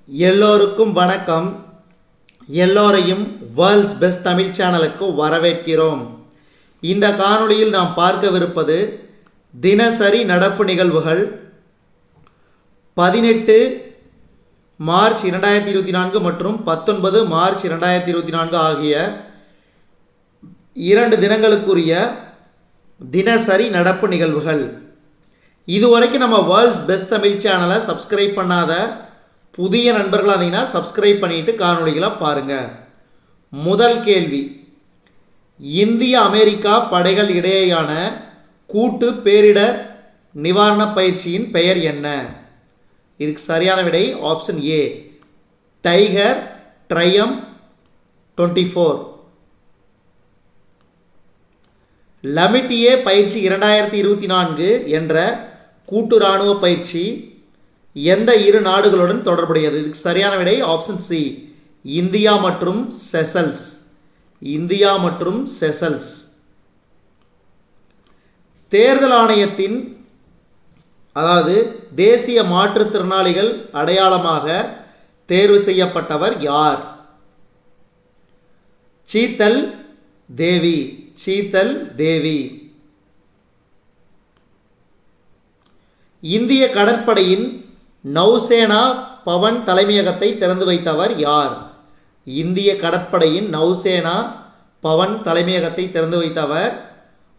எல்லோருக்கும் வணக்கம். எல்லோரையும் வேர்ல்ட்ஸ் பெஸ்ட் தமிழ் சேனலுக்கு வரவேற்கிறோம். இந்த காணொளியில் நாம் பார்க்கவிருப்பது தினசரி நடப்பு நிகழ்வுகள் 18 மார்ச் 2024 மற்றும் 19 மார்ச் 2024 ஆகிய 2 தினங்களுக்குரிய தினசரி நடப்பு நிகழ்வுகள். இதுவரைக்கும் நம்ம வேர்ல்ட்ஸ் பெஸ்ட் தமிழ் சேனலை சப்ஸ்கிரைப் பண்ணாத புதிய நண்பர்களாக இருந்தீங்கன்னா சப்ஸ்கிரைப் பண்ணிட்டு காணொளிகளை பாருங்கள். முதல் கேள்வி, இந்திய அமெரிக்கா படைகள் இடையேயான கூட்டு பேரிடர் நிவாரண பயிற்சியின் பெயர் என்ன? இதுக்கு சரியான விடை ஆப்ஷன் ஏ, டைகர் ட்ரையம் 24. லமிட்டியே பயிற்சி 2024 என்ற கூட்டு இராணுவ பயிற்சி எந்த இரு நாடுகளுடன் தொடர்புடையது? இதுக்கு சரியான விடை ஆப்ஷன் சி, இந்தியா மற்றும் செசல்ஸ். இந்தியா மற்றும் செசல்ஸ். தேர்தல் ஆணையத்தின் அதாவது தேசிய மாற்றுத்திறனாளிகள் அடையாளமாக தேர்வு செய்யப்பட்டவர் யார்? சீத்தல் தேவி. சீத்தல் தேவி. இந்திய கடற்படையின் நௌசேனா பவன் தலைமையகத்தை திறந்து வைத்தவர் யார்? இந்திய கடற்படையின் நௌசேனா பவன் தலைமையகத்தை திறந்து வைத்தவர்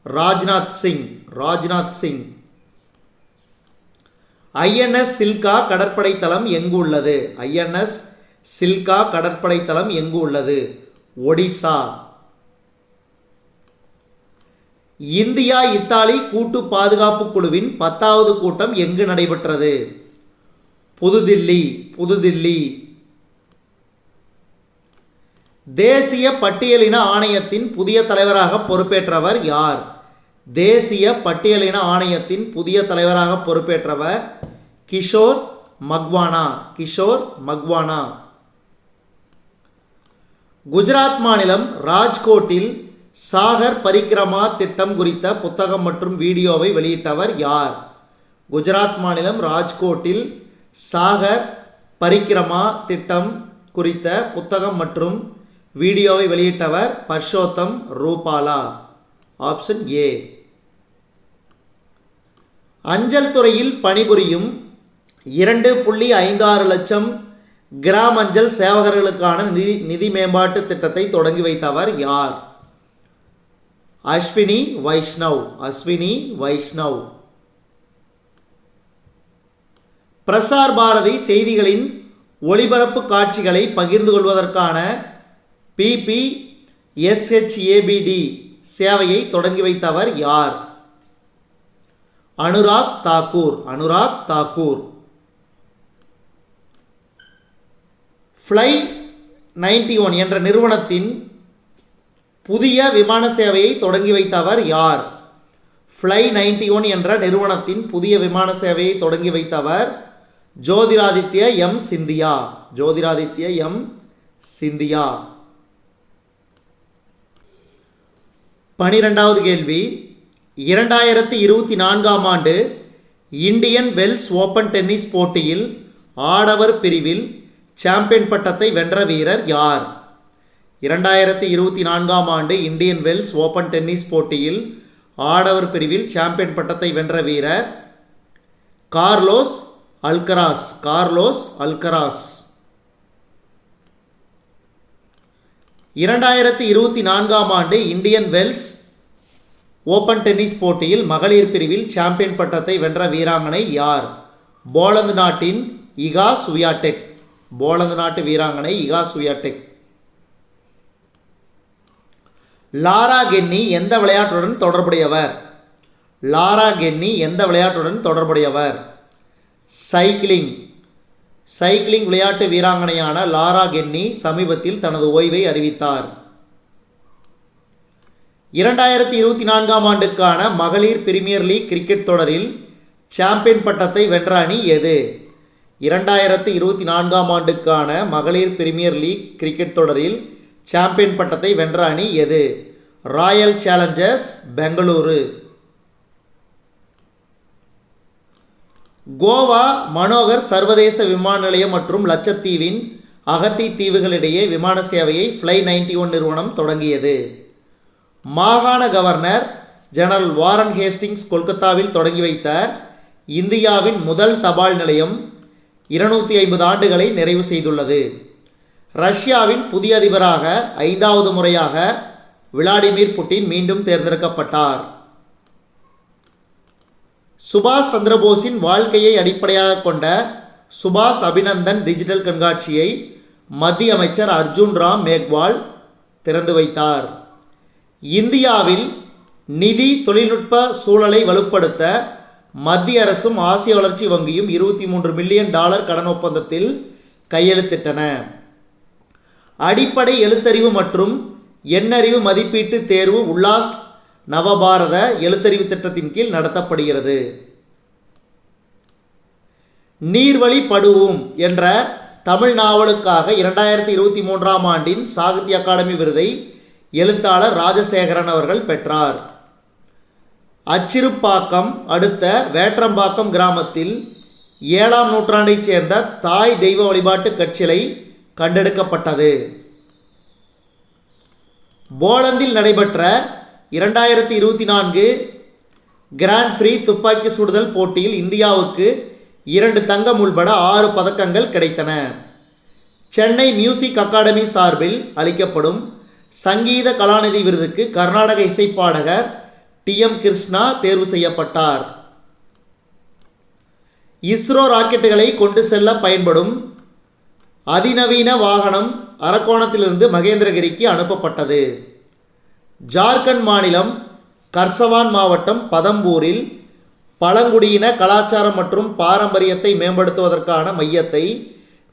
ராஜ்நாத் சிங். ராஜ்நாத் சிங். ஐஎன்எஸ் சில்கா கடற்படை தளம் எங்கு உள்ளது? ஐஎன்எஸ் சில்கா கடற்படை தளம் எங்கு உள்ளது? ஒடிசா. இந்தியா இத்தாலி கூட்டு பாதுகாப்பு குழுவின் 10வது கூட்டம் எங்கு நடைபெற்றது? புதுதில்லி. புதுதில்லி. தேசிய பட்டியலின ஆணையத்தின் புதிய தலைவராக பொறுப்பேற்றவர் யார்? தேசிய பட்டியலின ஆணையத்தின் புதிய தலைவராக பொறுப்பேற்றவர் கிஷோர் மக்வானா. கிஷோர் மக்வானா. குஜராத் மாநிலம் ராஜ்கோட்டில் சாகர் பரிக்கிரமா திட்டம் குறித்த புத்தகம் மற்றும் வீடியோவை வெளியிட்டவர் யார்? குஜராத் மாநிலம் ராஜ்கோட்டில் சாகர் பரிக்கிரமா திட்டம் குறித்த புத்தகம் மற்றும் வீடியோவை வெளியிட்டவர் பர்ஷோத்தம் ரூபாலா. Option A. அஞ்சல் துறையில் பணிபுரியும் 2.56 லட்சம் கிராம் அஞ்சல் சேவகர்களுக்கான நிதி மேம்பாட்டு திட்டத்தை தொடங்கி வைத்தவர் யார்? அஸ்வினி வைஷ்ணவ். அஸ்வினி வைஷ்ணவ். பிரசார் பாரதி செய்திகளின் ஒளிபரப்பு காட்சிகளை பகிர்ந்து கொள்வதற்கான PPSHABD சேவையை தொடங்கி வைத்தவர் யார்? அனுராக் தாக்கூர். அனுராக் தாக்கூர். ஃப்ளை 91 என்ற நிறுவனத்தின் புதிய விமான சேவையை தொடங்கி வைத்தவர் யார்? ஃப்ளை 91 என்ற நிறுவனத்தின் புதிய விமான சேவையை தொடங்கி வைத்தவர் ஜோதிராதித்ய எம் சிந்தியா. ஜோதிராதித்ய எம் சிந்தியா. 12வது கேள்வி, 2024 ஆண்டு இந்தியன் வெல்ஸ் ஓபன் டென்னிஸ் போட்டியில் ஆடவர் பிரிவில் சாம்பியன் பட்டத்தை வென்ற வீரர் யார்? 2024 ஆண்டு இந்தியன் வெல்ஸ் ஓபன் டென்னிஸ் போட்டியில் ஆடவர் பிரிவில் சாம்பியன் பட்டத்தை வென்ற வீரர் கார்லோஸ் அல்கராஸ். Carlos Alcaraz. 2024 ஆண்டு இந்தியன் வெல்ஸ் ஓபன் டென்னிஸ் போட்டியில் மகளிர் பிரிவில் சாம்பியன் பட்டத்தை வென்ற வீராங்கனை யார்? போலந்து நாட்டின் இகா சுயாடெக். போலந்து நாட்டு வீராங்கனை இகா சுயாடெக். லாரா கென்னி எந்த விளையாட்டுடன் தொடர்புடையவர்? லாரா கென்னி எந்த விளையாட்டுடன் தொடர்புடையவர்? சைக்கிளிங். சைக்கிளிங் விளையாட்டு வீராங்கனையான லாரா கென்னி சமீபத்தில் தனது ஓய்வை அறிவித்தார். 2024 ஆண்டுக்கான மகளிர் பிரீமியர் லீக் கிரிக்கெட் தொடரில் சாம்பியன் பட்டத்தை வென்ற அணி எது? 2024 ஆண்டுக்கான மகளிர் பிரீமியர் லீக் கிரிக்கெட் தொடரில் சாம்பியன் பட்டத்தை வென்ற அணி எது? Royal Challengers Bengaluru. கோவா மனோகர் சர்வதேச விமான நிலையம் மற்றும் லட்சத்தீவின் அகத்தி தீவுகளிடையே விமான சேவையை ஃப்ளை 91 நிறுவனம் தொடங்கியது. மாகாண கவர்னர் ஜெனரல் வாரன் ஹேஸ்டிங்ஸ் கொல்கத்தாவில் தொடங்கி வைத்த இந்தியாவின் முதல் தபால் நிலையம் 250 ஆண்டுகளை நிறைவு செய்துள்ளது. ரஷ்யாவின் புதிய அதிபராக 5வது முறையாக விளாடிமிர் புட்டின் மீண்டும் தேர்ந்தெடுக்கப்பட்டார். சுபாஷ் சந்திரபோஸின் வாழ்க்கையை அடிப்படையாக கொண்ட சுபாஷ் அபிநந்தன் டிஜிட்டல் கண்காட்சியை மத்திய அமைச்சர் அர்ஜுன் ராம் மேக்வால் திறந்து வைத்தார். இந்தியாவில் நிதி தொழில்நுட்ப சூழலை வலுப்படுத்த மத்திய அரசும் ஆசிய வளர்ச்சி வங்கியும் $23 மில்லியன் கடன் ஒப்பந்தத்தில் கையெழுத்திட்டன. அடிப்படை எழுத்தறிவு மற்றும் எண்ணறிவு மதிப்பீட்டு தேர்வு உல்லாஸ் நவபாரத எழுத்தறிவு திட்டத்தின் கீழ் நடத்தப்படுகிறது. நீர்வழி படுவோம் என்ற தமிழ் நாவலுக்காக 2023ஆம் ஆண்டின் சாகித்ய அகாடமி விருதை எழுத்தாளர் ராஜசேகரன் அவர்கள் பெற்றார். அச்சிறுப்பாக்கம் அடுத்த வேற்றம்பாக்கம் கிராமத்தில் 7ஆம் நூற்றாண்டைச் சேர்ந்த தாய் தெய்வ வழிபாட்டு கற்சிலை கண்டெடுக்கப்பட்டது. போலந்தில் நடைபெற்ற 2024 கிராண்ட் ஃப்ரீ துப்பாக்கி சுடுதல் போட்டியில் இந்தியாவுக்கு 2 தங்கம் உள்பட 6 பதக்கங்கள் கிடைத்தன. சென்னை மியூசிக் அகாடமி சார்பில் அளிக்கப்படும் சங்கீத கலாநிதி விருதுக்கு கர்நாடக இசைப்பாடகர் TM கிருஷ்ணா தேர்வு செய்யப்பட்டார். இஸ்ரோ ராக்கெட்டுகளை கொண்டு செல்ல பயன்படும் அதிநவீன வாகனம் அரக்கோணத்திலிருந்து மகேந்திரகிரிக்கு அனுப்பப்பட்டது. ஜார்க்கண்ட் மாநிலம் கர்சவான் மாவட்டம் பதம்பூரில் பழங்குடியின கலாச்சாரம் மற்றும் பாரம்பரியத்தை மேம்படுத்துவதற்கான மையத்தை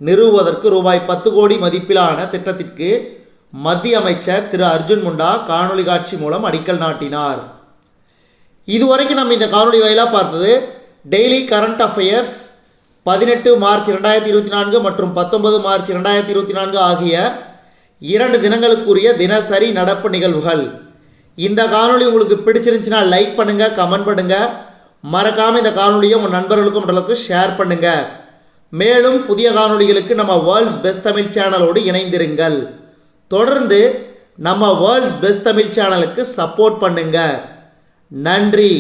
நிறுவுவதற்கு ரூபாய் 10 கோடி மதிப்பிலான திட்டத்திற்கு மத்திய அமைச்சர் திரு அர்ஜுன் முண்டா காணொலி காட்சி மூலம் அடிக்கல் நாட்டினார். இதுவரைக்கும் நம்ம இந்த காணொலி வாயிலாக பார்த்தது டெய்லி கரண்ட் அஃபேர்ஸ் 18 மார்ச் 2024 மற்றும் 19 மார்ச் 2024 ஆகிய 2 தினங்களுக்குரிய தினசரி நடப்பு நிகழ்வுகள். இந்த காணொலி உங்களுக்கு பிடிச்சிருந்துச்சுன்னா லைக் பண்ணுங்கள், கமெண்ட் பண்ணுங்கள், மறக்காமல் இந்த காணொலியை உங்கள் நண்பர்களுக்கும் மற்றவர்களுக்கு ஷேர் பண்ணுங்கள். மேலும் புதிய காணொலிகளுக்கு நம்ம வேர்ல்ட்ஸ் பெஸ்ட் தமிழ் சேனலோடு இணைந்திருங்கள். தொடர்ந்து நம்ம வேர்ல்ட்ஸ் பெஸ்ட் தமிழ் சேனலுக்கு சப்போர்ட் பண்ணுங்கள். நன்றி.